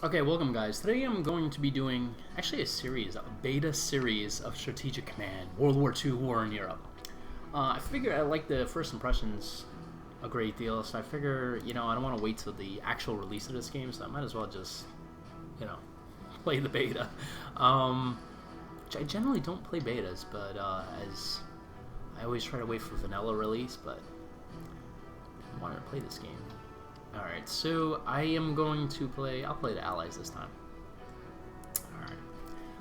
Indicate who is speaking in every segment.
Speaker 1: Okay, welcome guys. Today I'm going to be doing actually a beta series of Strategic Command, World War II War in Europe. I figure I like the first impressions a great deal, so I figure, I don't want to wait till the actual release of this game, so I might as well just, you know, play the beta. Which I generally don't play betas, but as I always try to wait for vanilla release, but I wanted to play this game. Alright, so I am going to play... I'll play the Allies this time. Alright.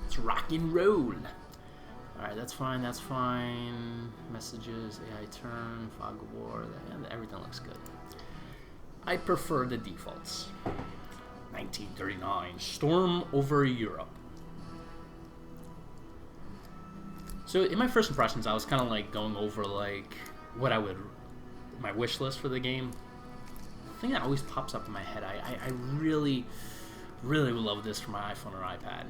Speaker 1: Let's rock and roll. Alright, that's fine, that's fine. Messages, AI turn, fog of war, everything looks good. I prefer the defaults. 1939, storm over Europe. So in my first impressions, I was kind of like going over like what I would... my wish list for the game. Thing that always pops up in my head. I really would love this for my iPhone or iPad.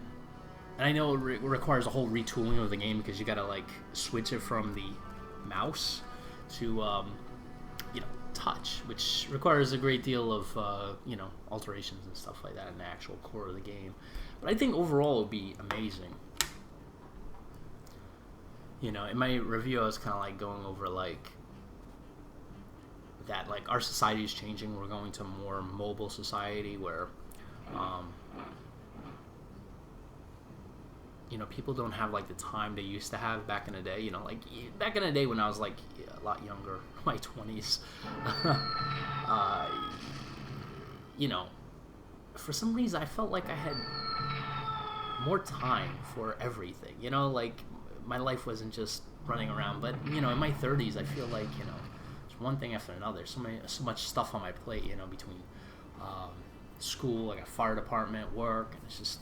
Speaker 1: And I know it requires a whole retooling of the game because you gotta like switch it from the mouse to touch, which requires a great deal of alterations and stuff like that in the actual core of the game. But I think overall it would be amazing. In my review I was kind of like going over like that like our society is changing. We're going to a more mobile society where people don't have like the time they used to have back in the day. Like back in the day when I was like a lot younger, my 20s. For some reason I felt like I had more time for everything. Like my life wasn't just running around. But in my 30s I feel like one thing after another. So much stuff on my plate, between school, like a fire department, work, and it's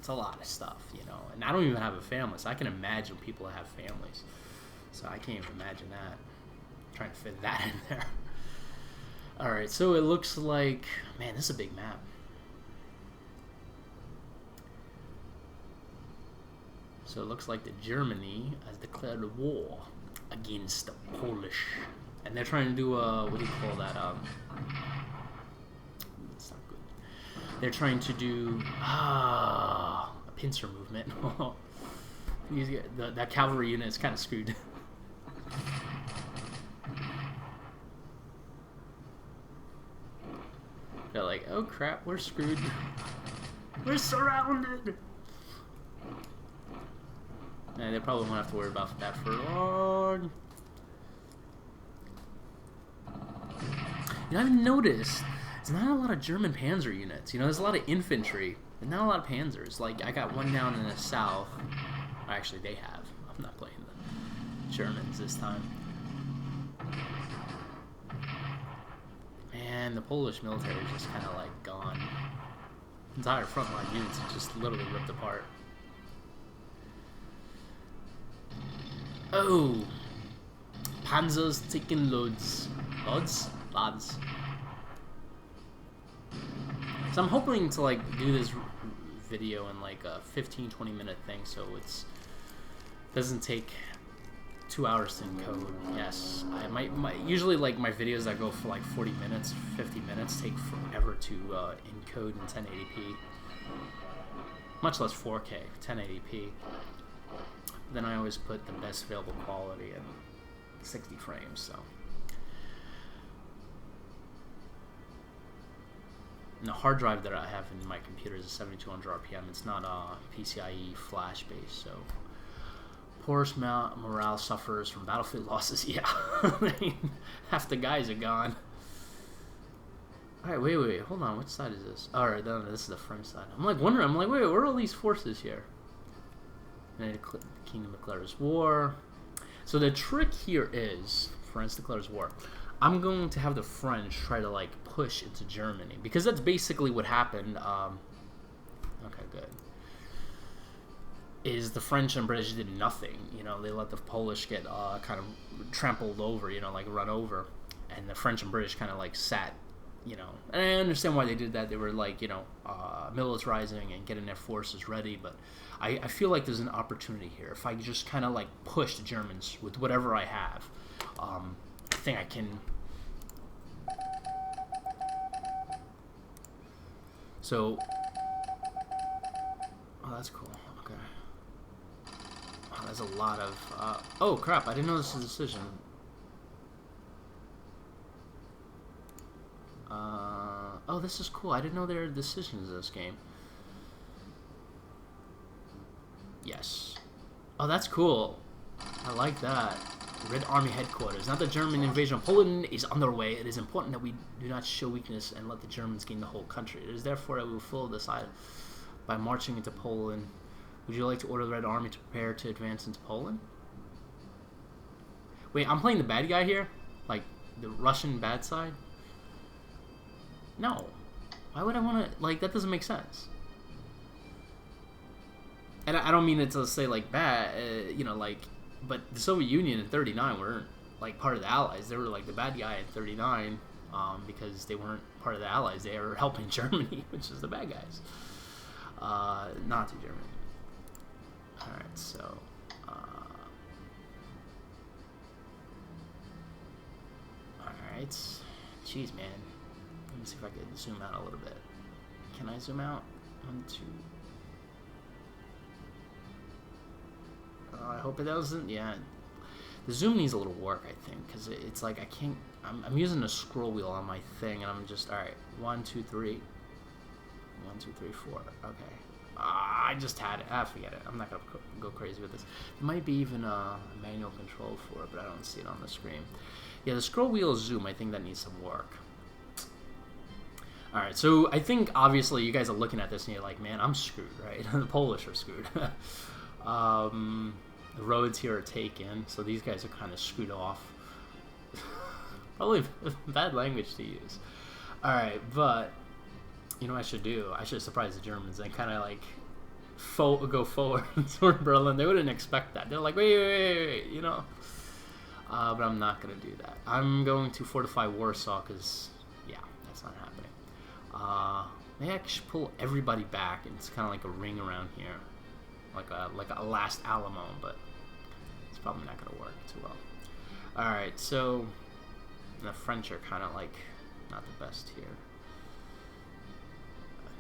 Speaker 1: a lot of stuff, And I don't even have a family, so I can imagine people that have families. So I can't even imagine that. I'm trying to fit that in there. Alright, so it looks like, man, this is a big map. So it looks like Germany has declared war against the Polish. And they're trying to do what do you call that? That's not good. They're trying to do a pincer movement. That cavalry unit is kind of screwed. They're like, oh crap, we're screwed. We're surrounded. And they probably won't have to worry about that for long. I've noticed there's not a lot of German panzer units. There's a lot of infantry, but not a lot of panzers. Like, I got one down in the south. Actually, they have. I'm not playing the Germans this time. And the Polish military is just kind of, like, gone. Entire frontline units are just literally ripped apart. Oh! Panzers taking loads. Loads? Lads. So I'm hoping to like do this video in like a 15-20 minute thing, so it doesn't take 2 hours to encode. Yes, I might usually like my videos that go for like 40 minutes, 50 minutes take forever to encode in 1080p, much less 4K, 1080p. Then I always put the best available quality in 60 frames. So. And the hard drive that I have in my computer is a 7200 RPM. It's not PCIe flash based, so poorest morale suffers from battlefield losses. Yeah, half the guys are gone. All right, wait, hold on. Which side is this? All right, no, this is the French side. I'm like wondering. Wait, where are all these forces here? And the Kingdom declares war. So the trick here is France declares war. I'm going to have the French try to like push into Germany because that's basically what happened. Okay, good. Is the French and British did nothing. They let the Polish get kind of trampled over. Like run over, and the French and British kind of like sat. And I understand why they did that. They were like militarizing and getting their forces ready, but I feel like there's an opportunity here if I just kind of like push the Germans with whatever I have. I think I can. So that's cool. Okay. Wow, there's a lot of... oh, crap. I didn't know this was a decision. Oh, this is cool. I didn't know there are decisions in this game. Yes. Oh, that's cool. I like that. Red Army headquarters. Now the German invasion of Poland is underway. It is important that we do not show weakness and let the Germans gain the whole country. It is therefore that we will fulfill this by marching into Poland. Would you like to order the Red Army to prepare to advance into Poland? Wait, I'm playing the bad guy here? Like, the Russian bad side? No. Why would I want to... Like, that doesn't make sense. And I don't mean it to say, like, bad, you know, like... But the Soviet Union in 39 weren't, like, part of the Allies. They were, like, the bad guy in 39 because they weren't part of the Allies. They were helping Germany, which is the bad guys. Nazi Germany. Alright, so... Alright. Jeez, man. Let me see if I can zoom out a little bit. Can I zoom out? 1, 2... I hope it doesn't. Yeah, the zoom needs a little work, I think, because it's like I can't. I'm using the scroll wheel on my thing, and I'm just all right. 1, 2, 3. 1, 2, 3, 4. Okay. I just had it. Forget it. I'm not gonna go crazy with this. There might be even a manual control for it, but I don't see it on the screen. Yeah, the scroll wheel zoom. I think that needs some work. All right, so I think obviously you guys are looking at this and you're like, man, I'm screwed, right? The Polish are screwed. The roads here are taken, so these guys are kind of screwed off. Probably bad language to use. Alright, but you know what I should do? I should surprise the Germans and kind of like go forward toward Berlin. They wouldn't expect that. They're like, wait, you know? But I'm not going to do that. I'm going to fortify Warsaw because, yeah, that's not happening. Maybe I should pull everybody back, and it's kind of like a ring around here. Like a last Alamo, but it's probably not going to work too well. Alright, so the French are kind of like not the best here.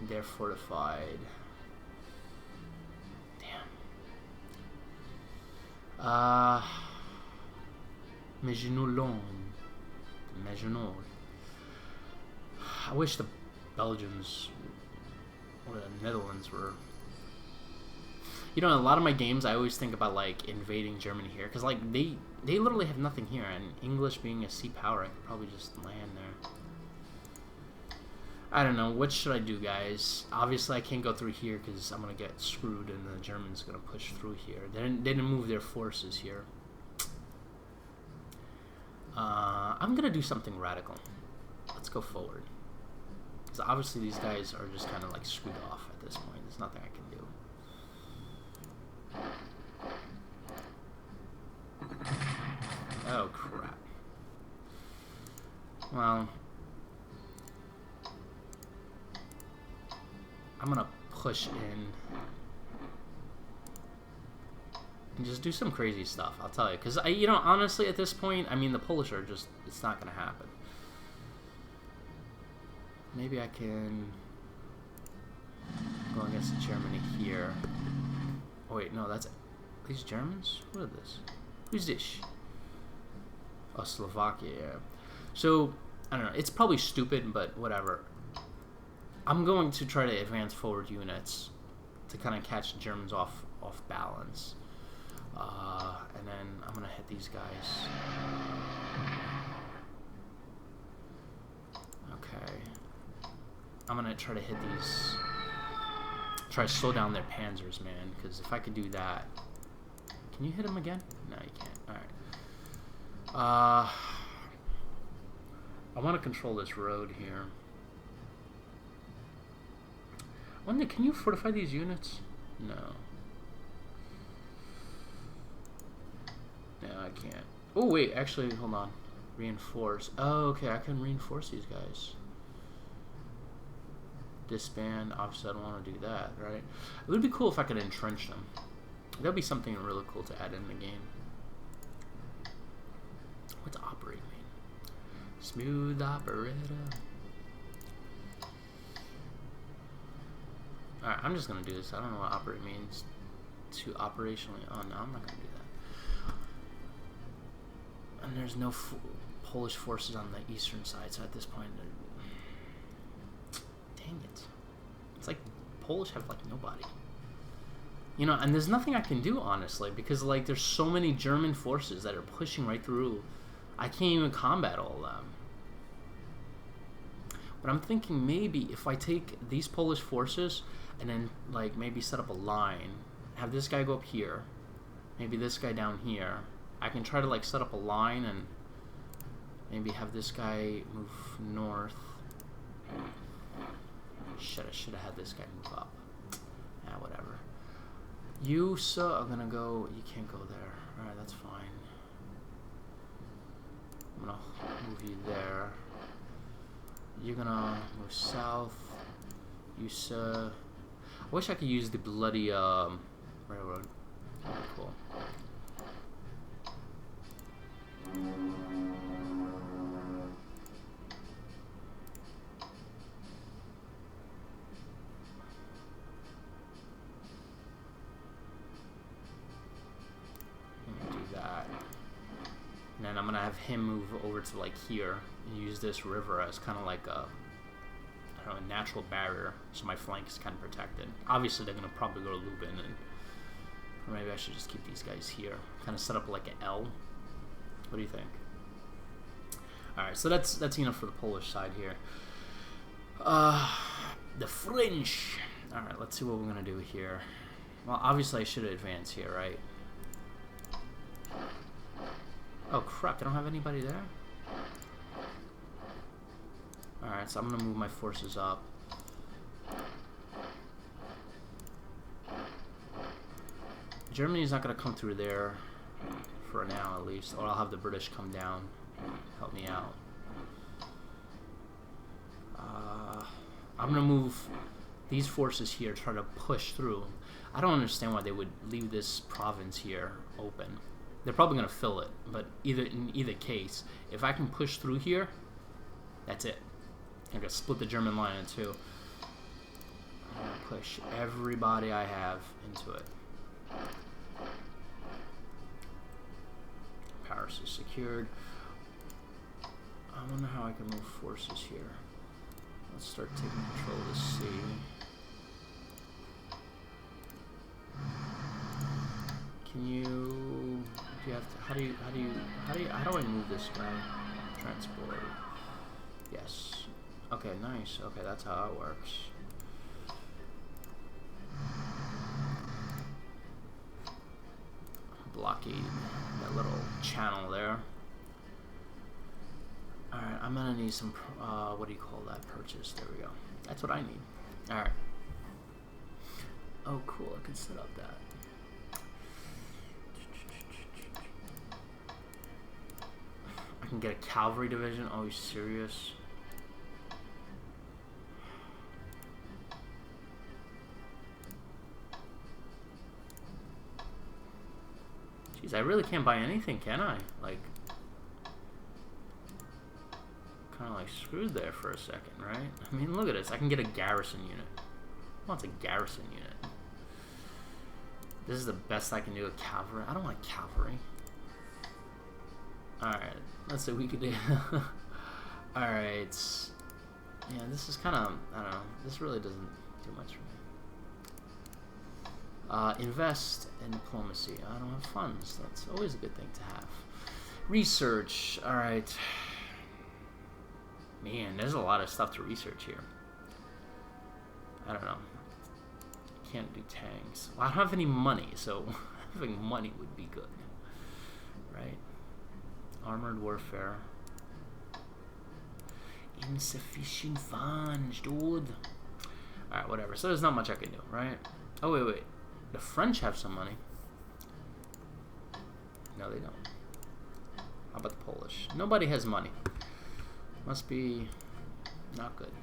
Speaker 1: They're fortified. Damn. Maginot. Maginot. I wish the Belgians or the Netherlands were... You know, in a lot of my games, I always think about, like, invading Germany here. Because, like, they literally have nothing here. And English being a sea power, I could probably just land there. I don't know. What should I do, guys? Obviously, I can't go through here because I'm going to get screwed and the Germans are going to push through here. They didn't move their forces here. I'm going to do something radical. Let's go forward. Because obviously these guys are just kind of, like, screwed off at this point. There's nothing I can do. Oh, crap. Well, I'm gonna push in and just do some crazy stuff, I'll tell you. Because, you know, honestly, at this point, I mean, the Polish are just, it's not gonna happen. Maybe I can go against Germany here. Oh, wait, no, that's... These Germans? What are this? Who's this? Oh, Slovakia. So, I don't know. It's probably stupid, but whatever. I'm going to try to advance forward units to kind of catch the Germans off balance. And then I'm going to hit these guys. Okay. I'm going to try to hit these... Try to slow down their panzers, man. Because if I could do that... Can you hit them again? No, you can't. Alright. I want to control this road here. I wonder, can you fortify these units? No. No, I can't. Oh, wait, actually, hold on. Reinforce. Oh, okay, I can reinforce these guys. Disband. Obviously, I don't want to do that, right? It would be cool if I could entrench them. That would be something really cool to add in the game. What's operate mean? Smooth operator. Alright, I'm just gonna do this. I don't know what operate means. To operationally. Oh no, I'm not gonna do that. And there's no Polish forces on the eastern side, so at this point, dang it. It's like Polish have like nobody. You know, and there's nothing I can do, honestly, because like there's so many German forces that are pushing right through. I can't even combat all of them. But I'm thinking maybe if I take these Polish forces and then like maybe set up a line, have this guy go up here, maybe this guy down here. I can try to like set up a line and maybe have this guy move north. Shit, I should have had this guy move up. Yeah, whatever. You, sir, are gonna go. You can't go there. Alright, that's fine. I'm gonna move you there. You're gonna move south. You, sir. I wish I could use the bloody railroad. That'd be cool. And then I'm gonna have him move over to like here and use this river as kind of like a, I don't know, a natural barrier, so my flank is kind of protected. Obviously, they're gonna probably go to Lubin, and or maybe I should just keep these guys here, kind of set up like an L. What do you think? All right, so that's enough for the Polish side here. The French. All right, let's see what we're gonna do here. Well, obviously I should advance here, right? Oh crap, I don't have anybody there? Alright, so I'm gonna move my forces up. Germany's not gonna come through there for now at least, or I'll have the British come down, help me out. I'm gonna move these forces here, try to push through. I don't understand why they would leave this province here open. They're probably going to fill it, but in either case, if I can push through here, that's it. I'm going to split the German line in two. I'm going to push everybody I have into it. Paris is secured. I wonder how I can move forces here. Let's start taking control of the sea. Can you... Do you have to, how do I move this guy? Transport. Yes. Okay, nice. Okay, that's how it works. Blockade that little channel there. Alright, I'm gonna need some, what do you call that? Purchase. There we go. That's what I need. Alright. Oh, cool. I can set up that. I can get a cavalry division. Oh, you serious? Jeez, I really can't buy anything, can I? Like, kind of like screwed there for a second, right? I mean, look at this. I can get a garrison unit. Who wants a garrison unit? This is the best I can do. A cavalry. I don't want cavalry. Alright, let's see what we could do. Alright. Yeah, this is kind of, I don't know. This really doesn't do much for me. Invest in diplomacy. I don't have funds. That's always a good thing to have. Research. Alright. Man, there's a lot of stuff to research here. I don't know. Can't do tanks. Well, I don't have any money, so having money would be good. Right? Armored warfare. Insufficient funds, dude. Alright, whatever. So there's not much I can do, right? Oh, wait. The French have some money. No, they don't. How about the Polish? Nobody has money. Must be not good.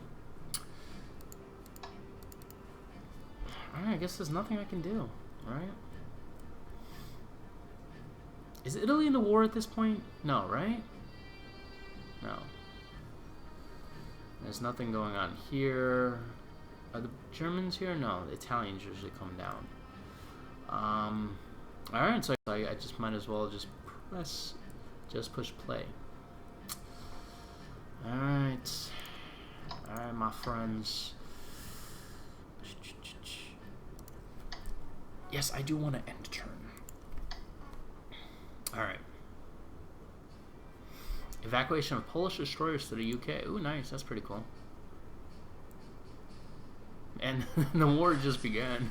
Speaker 1: Alright, I guess there's nothing I can do, right? Is Italy in the war at this point? No, right? No. There's nothing going on here. Are the Germans here? No, the Italians usually come down. Alright, so I just might as well just push play. Alright. Alright, my friends. Yes, I do want to end turn. Alright. Evacuation of Polish destroyers to the UK. Ooh, nice. That's pretty cool. And the war just began.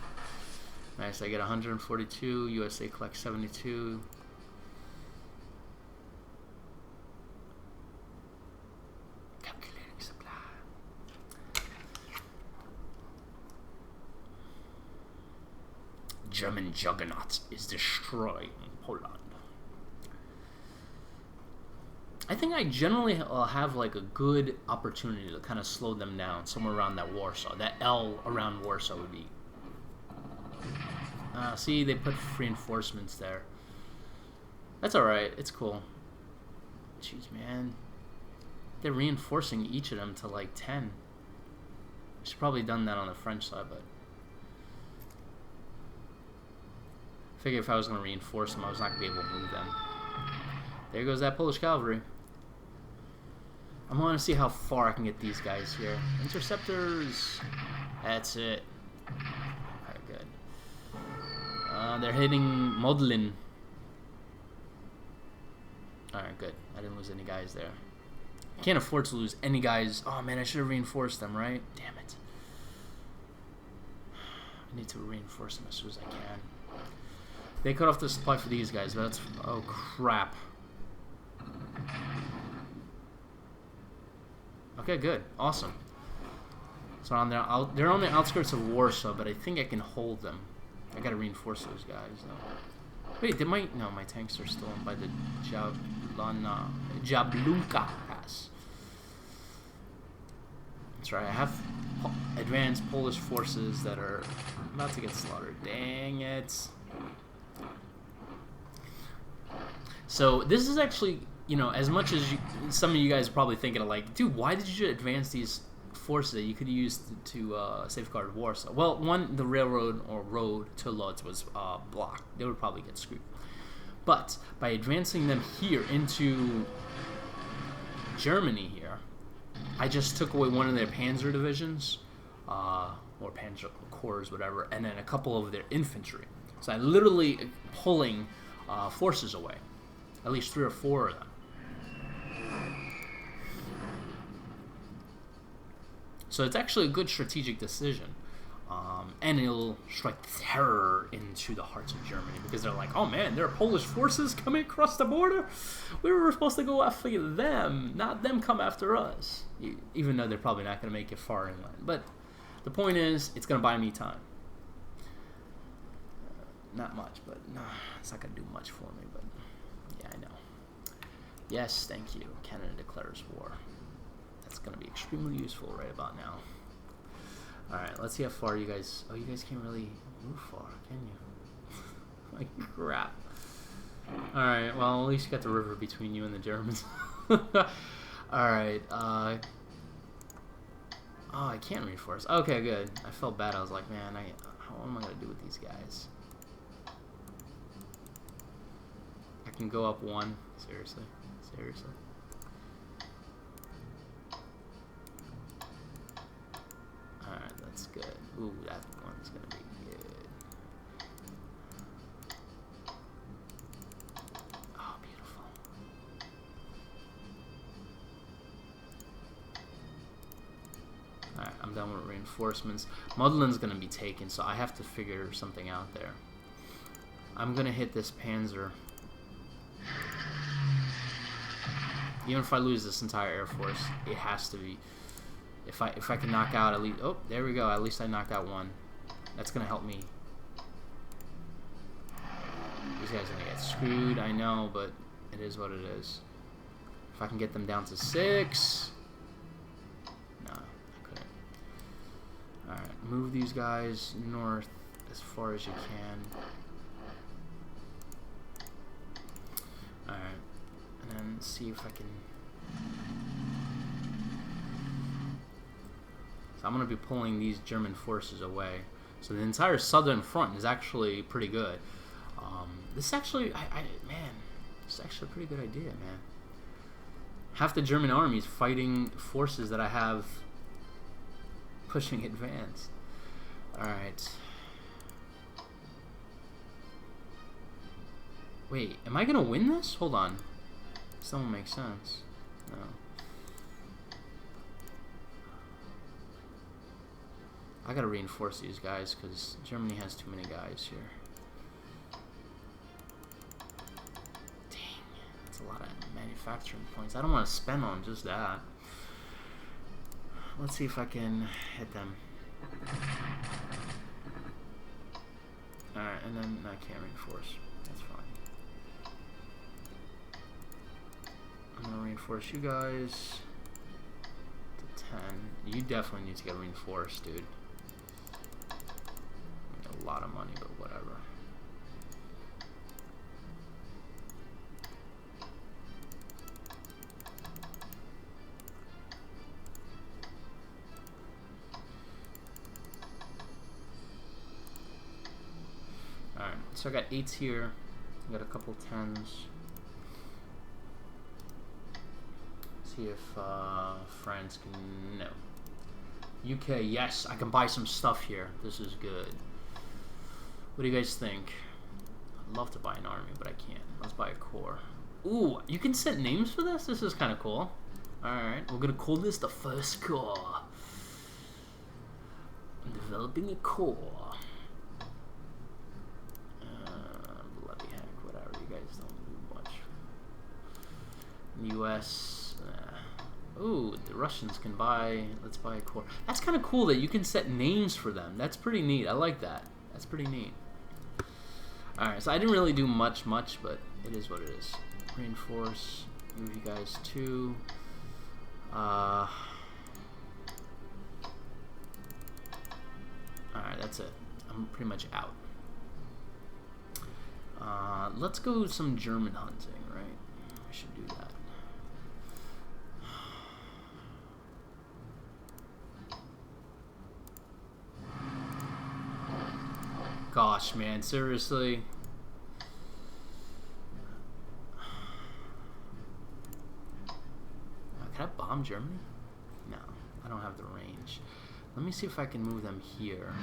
Speaker 1: Nice. I get 142. USA collects 72. Calculating supply. German juggernaut is destroying Poland. I think I generally have like a good opportunity to kind of slow them down somewhere around that Warsaw. That L around Warsaw would be. See, they put reinforcements there. That's alright. It's cool. Jeez, man. They're reinforcing each of them to like 10. I should probably done that on the French side, but I figured if I was going to reinforce them, I was not going to be able to move them. There goes that Polish cavalry. I want to see how far I can get these guys here. Interceptors. That's it. Okay, good. They're hitting Modlin. Alright, good. I didn't lose any guys there. Can't afford to lose any guys. Oh man, I should have reinforced them, right? Damn it. I need to reinforce them as soon as I can. They cut off the supply for these guys, but that's... Oh, crap. Okay, good. Awesome. So they're on the outskirts of Warsaw, but I think I can hold them. I gotta reinforce those guys, though. Wait, no, my tanks are still by the Jablunka Pass. That's right, I have advanced Polish forces that are about to get slaughtered. Dang it. So, this is actually, you know, as much as some of you guys are probably thinking of like, dude, why did you advance these forces that you could use to safeguard Warsaw? Well, one, the railroad or road to Lodz was blocked. They would probably get screwed. But by advancing them here into Germany here, I just took away one of their panzer divisions, or panzer corps, whatever, and then a couple of their infantry. So I literally pulling forces away, at least 3 or 4 of them. So it's actually a good strategic decision. And it'll strike terror into the hearts of Germany because they're like, oh man, there are Polish forces coming across the border? We were supposed to go after them, not them come after us. Even though they're probably not going to make it far inland. But the point is, it's going to buy me time. Not much, but no, it's not going to do much for me. But yeah, I know. Yes, thank you. Canada declares war. That's going to be extremely useful right about now. Alright, let's see how far you guys... Oh, you guys can't really move far, can you? Like, crap. Alright, well, at least you got the river between you and the Germans. Alright, Oh, I can't reinforce. Okay, good. I felt bad. I was like, man, what am I going to do with these guys? I can go up 1. Seriously? Seriously? Alright, that's good. Ooh, that one's gonna be good. Oh, beautiful. Alright, I'm done with reinforcements. Modlin's gonna be taken, so I have to figure something out there. I'm gonna hit this panzer. Even if I lose this entire air force, it has to be... If I can knock out at least... Oh, there we go. At least I knocked out 1. That's going to help me. These guys are going to get screwed, I know, but it is what it is. If I can get them down to 6... No, I couldn't. Alright, move these guys north as far as you can. Alright, and then see if I can... So I'm going to be pulling these German forces away. So the entire southern front is actually pretty good. This is actually, man, this is actually a pretty good idea, man. Half the German army is fighting forces that I have pushing advance. Alright. Wait, am I going to win this? Hold on. This don't make sense. No. I gotta reinforce these guys because Germany has too many guys here. Dang, that's a lot of manufacturing points. I don't want to spend on just that. Let's see if I can hit them. Alright, and then I can't reinforce. That's fine. I'm gonna reinforce you guys to 10. You definitely need to get reinforced, dude. A lot of money, but whatever. Alright, so I got 8s here. I got a couple 10s. See if France can... No. UK, yes, I can buy some stuff here. This is good. What do you guys think? I'd love to buy an army, but I can't. Let's buy a corps. Ooh, you can set names for this? This is kind of cool. Alright, we're going to call this the First Corps. I'm developing a corps. Bloody heck, whatever. You guys don't do much. US. Ooh, the Russians can buy... Let's buy a corps. That's kind of cool that you can set names for them. That's pretty neat. I like that. That's pretty neat. Alright, so I didn't really do much, but it is what it is. Reinforce. Move you guys to... Alright, that's it. I'm pretty much out. Let's go some German hunting, right? I should do that. Gosh, man, seriously. Can I bomb Germany? No, I don't have the range. Let me see if I can move them here.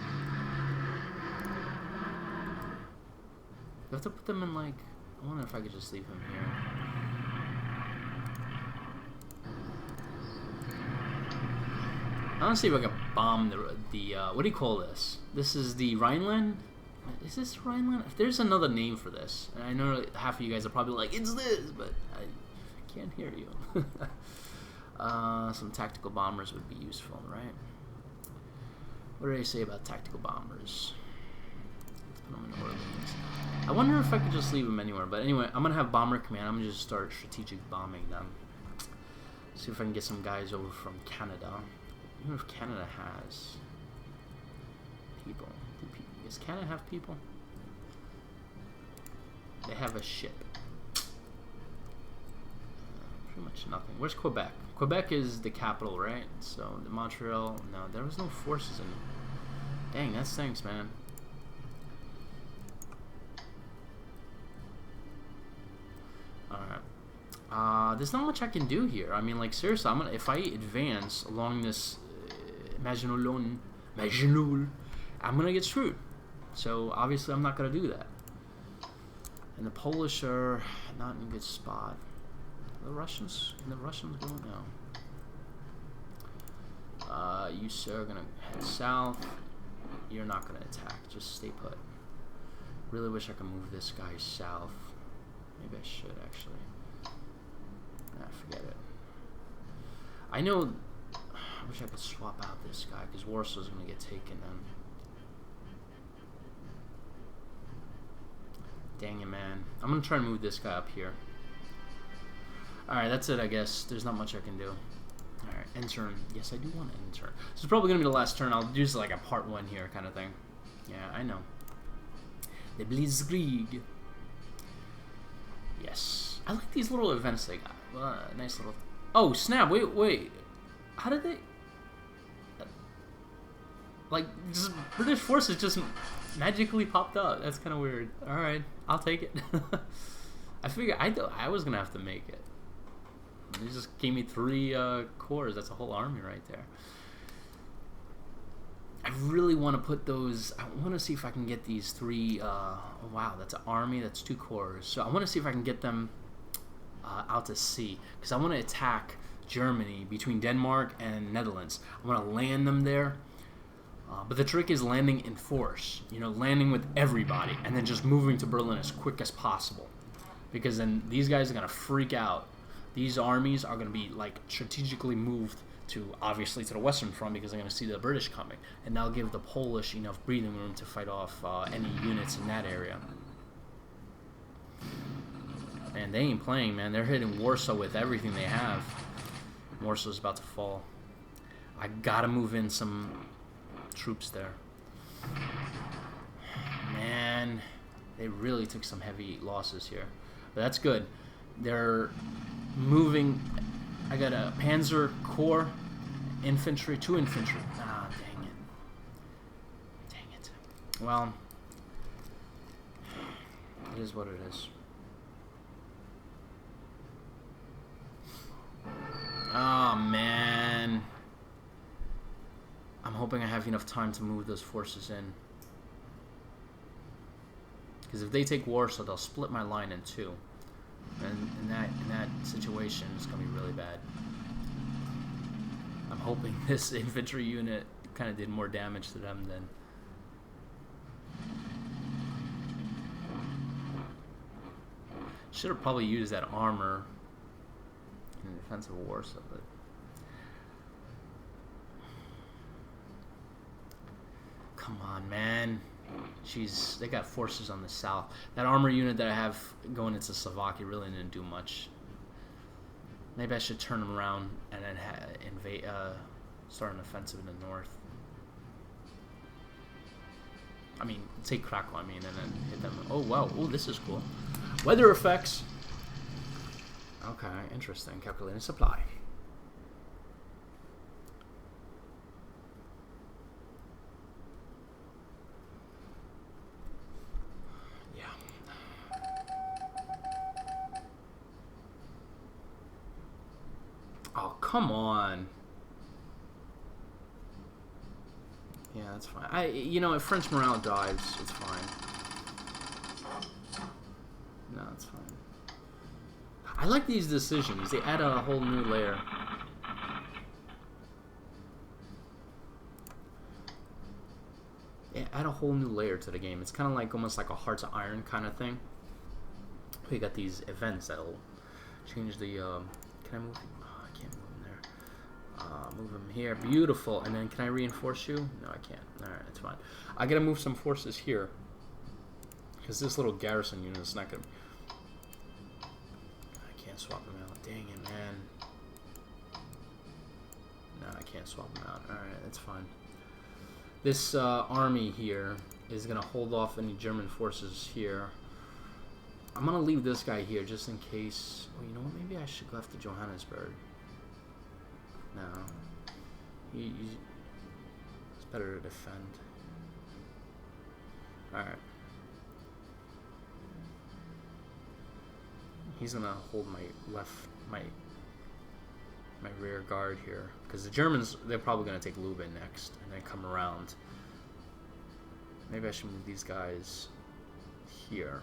Speaker 1: Do I have to put them in, like... I wonder if I could just leave them here. I want to see if I can bomb the what do you call this? This is the Rhineland? Is this Rhineland? If there's another name for this, and I know half of you guys are probably like, it's this, but I can't hear you. Some tactical bombers would be useful, right? What did I say about tactical bombers? Let's put them in Orleans. I wonder if I could just leave them anywhere, but anyway, I'm going to have Bomber Command. I'm going to just start strategic bombing them. See if I can get some guys over from Canada. Even if Canada has people. Does Canada have people? They have a ship. Pretty much nothing. Where's Quebec? Quebec is the capital, right? So the Montreal. No, there was no forces in it. Dang, that stinks, man. Alright. There's not much I can do here. I mean, like, seriously, I'm gonna, if I advance along this Maginot, I'm gonna get screwed. So obviously I'm not gonna do that. And the Polish are not in a good spot. The Russians going now. You sir are gonna head south. You're not gonna attack. Just stay put. Really wish I could move this guy south. Maybe I should actually. Nah, forget it. I know. I wish I could swap out this guy because Warsaw's gonna get taken then. Dang it, man. I'm gonna try and move this guy up here. Alright, that's it, I guess. There's not much I can do. Alright, end turn. Yes, I do want to end turn. This is probably gonna be the last turn. I'll do this like a part 1 here kind of thing. Yeah, I know. The Blitzkrieg. Yes. I like these little events they got. Nice little... Oh, snap. Wait. How did they... Like, just British forces just magically popped up. That's kind of weird. Alright, I'll take it. I figured I was going to have to make it. He just gave me 3 cores. That's a whole army right there. I really want to put those... I want to see if I can get these 3... oh, wow, that's an army. That's 2 cores. So I want to see if I can get them out to sea. Because I want to attack Germany between Denmark and Netherlands. I want to land them there. But the trick is landing in force. You know, landing with everybody. And then just moving to Berlin as quick as possible. Because then these guys are going to freak out. These armies are going to be, like, strategically moved to, obviously, to the Western Front because they're going to see the British coming. And that'll give the Polish enough breathing room to fight off any units in that area. And they ain't playing, man. They're hitting Warsaw with everything they have. Warsaw's about to fall. I got to move in some troops there. Man, they really took some heavy losses here. But that's good. They're moving. I got a Panzer Corps, infantry, 2 infantry. Ah, dang it. Dang it. Well, it is what it is. Oh, man. I'm hoping I have enough time to move those forces in. Because if they take Warsaw, they'll split my line in 2. And in that situation, it's going to be really bad. I'm hoping this infantry unit kind of did more damage to them than... Should have probably used that armor in the defense of Warsaw, but... Come on, man. Jeez, they got forces on the south. That armor unit that I have going into Slovakia really didn't do much. Maybe I should turn them around and then start an offensive in the north. I mean, take Krakow, and then hit them. Oh, wow. Oh, this is cool. Weather effects. Okay, interesting. Calculating supply. Oh, come on. Yeah, that's fine. You know, if French morale dives, it's fine. No, it's fine. I like these decisions. They add a whole new layer. They add a whole new layer to the game. It's kind of like almost like a Hearts of Iron kind of thing. We got these events that'll change the. Can I move? Move him here. Beautiful. And then can I reinforce you? No, I can't. Alright, it's fine. I gotta move some forces here. Because this little garrison unit is not gonna... I can't swap them out. Dang it, man. No, I can't swap them out. Alright, that's fine. This army here is gonna hold off any German forces here. I'm gonna leave this guy here just in case... Well, you know what? Maybe I should go after Johannesburg. No. It's better to defend. Alright. He's gonna hold my my rear guard here. Because the Germans, they're probably gonna take Lubin next and then come around. Maybe I should move these guys here.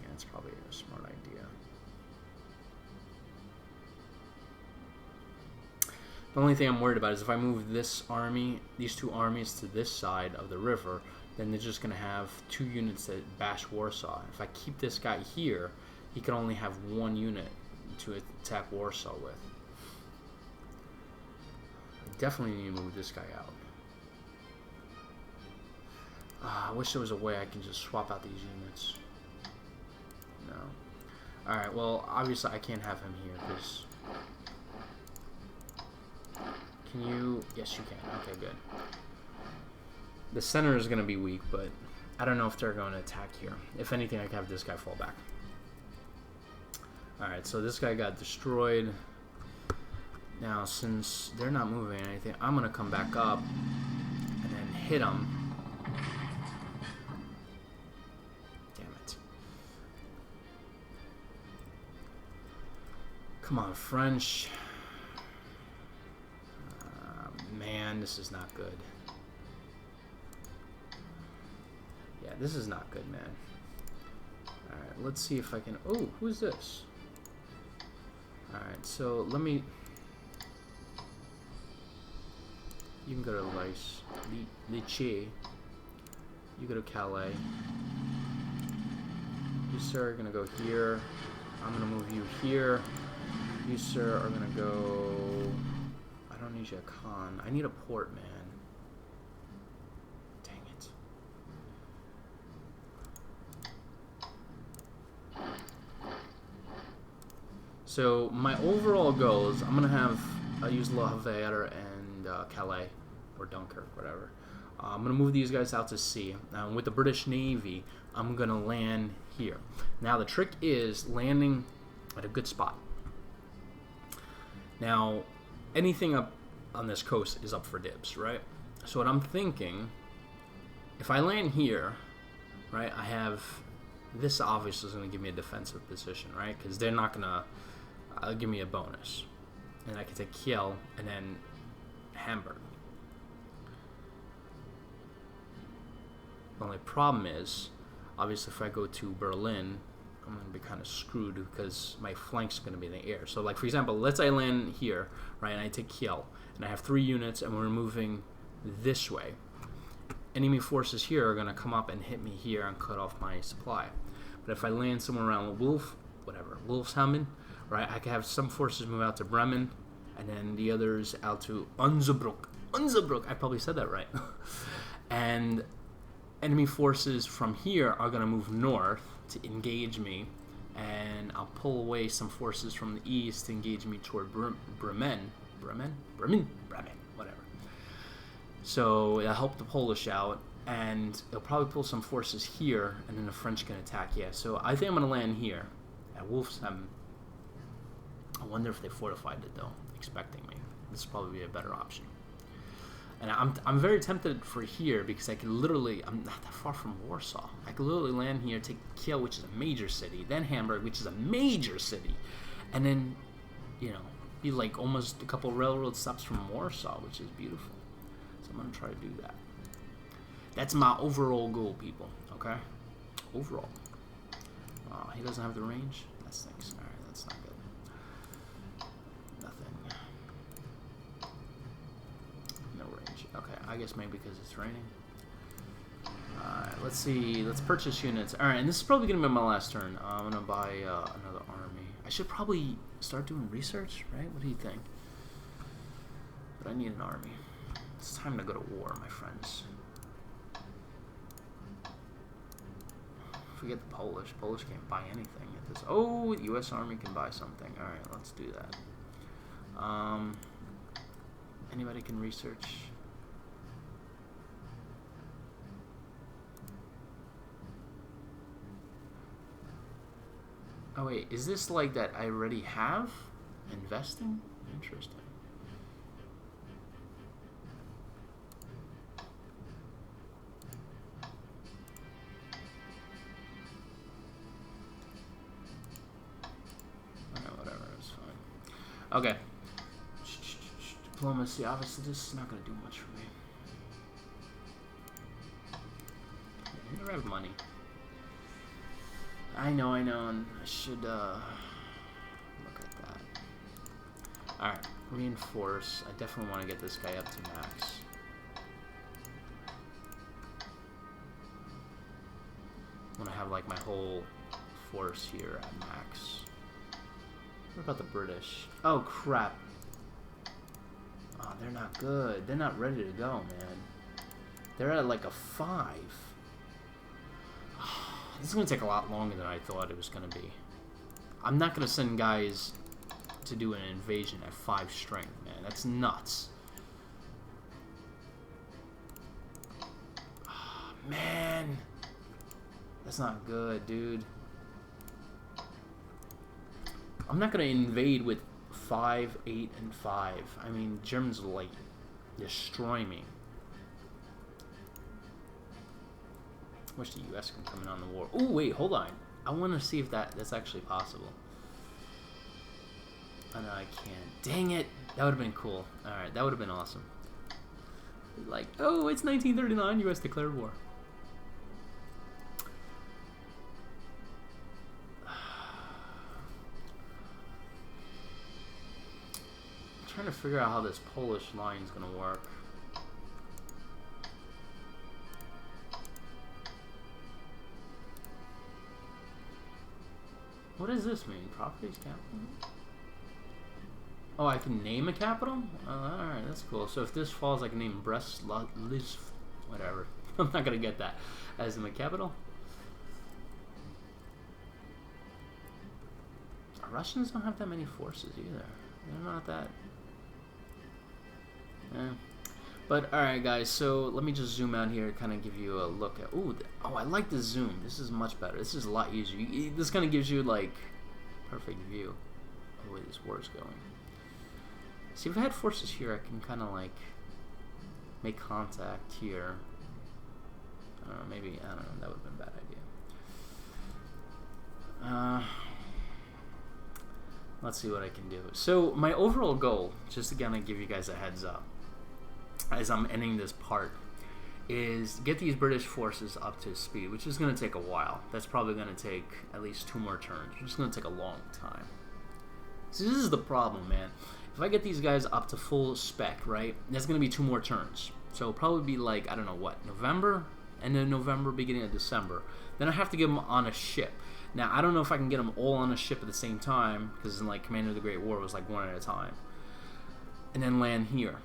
Speaker 1: Yeah, that's probably a smart idea. The only thing I'm worried about is if I move this army, these 2 armies to this side of the river, then they're just going to have 2 units that bash Warsaw. If I keep this guy here, he can only have 1 unit to attack Warsaw with. I definitely need to move this guy out. I wish there was a way I can just swap out these units. No. Alright, well, obviously I can't have him here because... Can you... Yes, you can. Okay, good. The center is going to be weak, but I don't know if they're going to attack here. If anything, I can have this guy fall back. Alright, so this guy got destroyed. Now, since they're not moving anything, I'm going to come back up and then hit them. Damn it. Come on, French. Man, this is not good. Yeah, this is not good, man. Alright, let's see if I can... Oh, who's this? Alright, so let me... You can go to Lichy. You go to Calais. You, sir, are going to go here. I'm going to move you here. You, sir, are going to go... I don't need you a con. I need a port, man. Dang it. So, my overall goal is I'm going to have... I'll use Le Havre and Calais, or Dunkirk, whatever. I'm going to move these guys out to sea. Now, with the British Navy, I'm going to land here. Now, the trick is landing at a good spot. Now, anything up on this coast is up for dibs, right? So what I'm thinking, if I land here, right, I have... This obviously is going to give me a defensive position, right? Because they're not going to give me a bonus. And I can take Kiel and then Hamburg. The only problem is, obviously, if I go to Berlin, I'm going to be kind of screwed because my flank's going to be in the air. So, like, for example, let's say I land here, right, and I take Kiel, and I have 3 units, and we're moving this way. Enemy forces here are going to come up and hit me here and cut off my supply. But if I land somewhere around Wolfshamen, right, I can have some forces move out to Bremen, and then the others out to Unzerbruck. Unzerbruck, I probably said that right. And enemy forces from here are going to move north to engage me, and I'll pull away some forces from the east to engage me toward Bremen, whatever. So it'll help the Polish out, and it'll probably pull some forces here, and then the French can attack. Yeah, so I think I'm going to land here at Wolfsheim. I wonder if they fortified it, though, expecting me. This would probably be a better option. And I'm very tempted for here because I could literally, I'm not that far from Warsaw. I could literally land here, take Kiel, which is a major city, then Hamburg, which is a major city, and then, you know, be like almost a couple railroad stops from Warsaw, which is beautiful. So I'm going to try to do that. That's my overall goal, people, okay? Overall. He doesn't have the range? That stinks. Alright, that's not good. Nothing. No range. Okay, I guess maybe because it's raining. Alright, let's see. Let's purchase units. Alright, and this is probably going to be my last turn. I'm going to buy another army. I should probably start doing research, right? What do you think? But I need an army. It's time to go to war, my friends. Forget the Polish. Polish can't buy anything at this. Oh, the U.S. Army can buy something. All right, let's do that. Anybody can research. Oh wait, is this like that I already have? Investing? Interesting. Okay. Diplomacy. Obviously, this is not going to do much for me. I never have money. I know, and I should look at that. Alright, reinforce. I definitely want to get this guy up to max. I want to have like my whole force here at max. What about the British? Oh, crap. Oh, they're not good. They're not ready to go, man. They're at like a 5. This is going to take a lot longer than I thought it was going to be. I'm not going to send guys to do an invasion at 5 strength, man. That's nuts. Oh, man. That's not good, dude. I'm not going to invade with 5, 8, and 5. I mean, Germans will, like, destroy me. Wish the U.S. can come in on the war. Oh, wait, hold on. I want to see if that's actually possible. Oh, no, I can't. Dang it. That would have been cool. Alright, that would have been awesome. Like, oh, it's 1939. U.S. declared war. I'm trying to figure out how this Polish line is going to work. What does this mean? Properties capital? Oh, I can name a capital? Oh, alright, that's cool. So if this falls, I can name Brest, Liz, whatever. I'm not going to get that as my capital. Russians don't have that many forces either. They're not that... But alright guys, so let me just zoom out here and kind of give you a look at... Ooh, oh, I like the zoom. This is much better. This is a lot easier. This kind of gives you like perfect view of the way this war is going. See, if I had forces here, I can kind of like make contact here. I don't know, maybe, I don't know, that would have been a bad idea. Let's see what I can do. So my overall goal, just to kind of give you guys a heads up, as I'm ending this part, is get these British forces up to speed, which is going to take a while. That's probably going to take at least 2 more turns, which is going to take a long time. So this is the problem, man. If I get these guys up to full spec, right, that's going to be 2 more turns. So it'll probably be like, I don't know what, November? End of November, beginning of December. Then I have to get them on a ship. Now, I don't know if I can get them all on a ship at the same time, because in like Commander of the Great War, it was like 1 at a time. And then land here.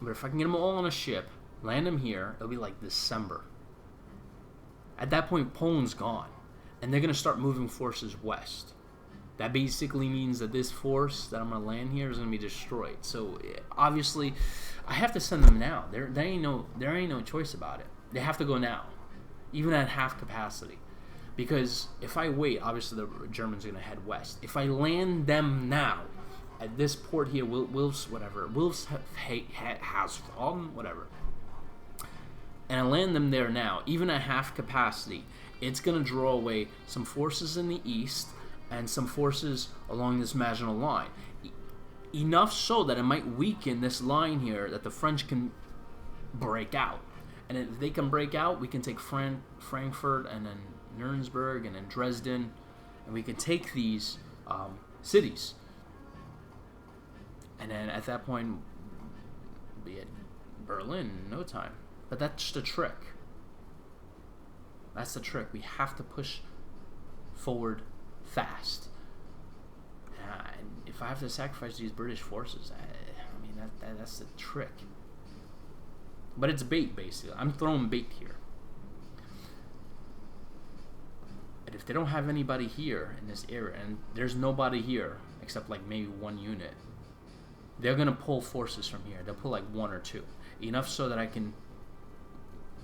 Speaker 1: But if I can get them all on a ship, land them here, it'll be like December. At that point, Poland's gone. And they're going to start moving forces west. That basically means that this force that I'm going to land here is going to be destroyed. So, obviously, I have to send them now. There ain't no choice about it. They have to go now. Even at half capacity. Because if I wait, obviously the Germans are going to head west. If I land them now, at this port here, whatever. And I land them there now, even at half capacity, it's going to draw away some forces in the east and some forces along this Maginot Line. Enough so that it might weaken this line here that the French can break out. And if they can break out, we can take Frankfurt and then Nuremberg and then Dresden, and we can take these cities. And then at that point, we'll be at Berlin in no time. But that's just a trick. That's the trick. We have to push forward fast. And if I have to sacrifice these British forces, I mean, that's the trick. But it's bait, basically. I'm throwing bait here. And if they don't have anybody here in this area, and there's nobody here except like maybe 1 unit, they're going to pull forces from here. They'll pull like 1 or 2. Enough so that I can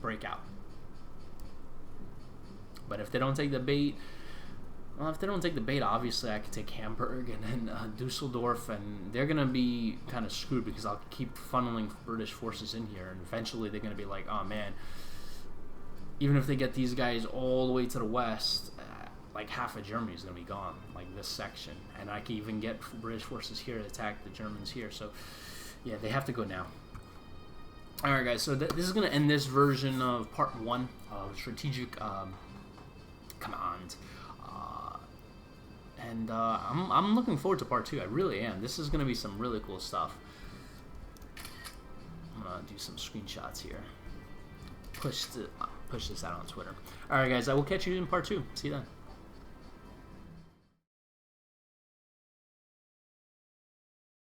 Speaker 1: break out. But if they don't take the bait, well, if they don't take the bait, obviously I can take Hamburg and then Dusseldorf, and they're going to be kind of screwed because I'll keep funneling British forces in here, and eventually they're going to be like, oh man, even if they get these guys all the way to the west, like half of Germany is going to be gone, like this section, and I can even get British forces here to attack the Germans here. So yeah, they have to go now. Alright guys, so this is going to end this version of part 1 of Strategic Command. And I'm looking forward to part 2. I really am. This is going to be some really cool stuff. I'm going to do some screenshots here. Push this out on Twitter. Alright guys, I will catch you in part 2. See you then.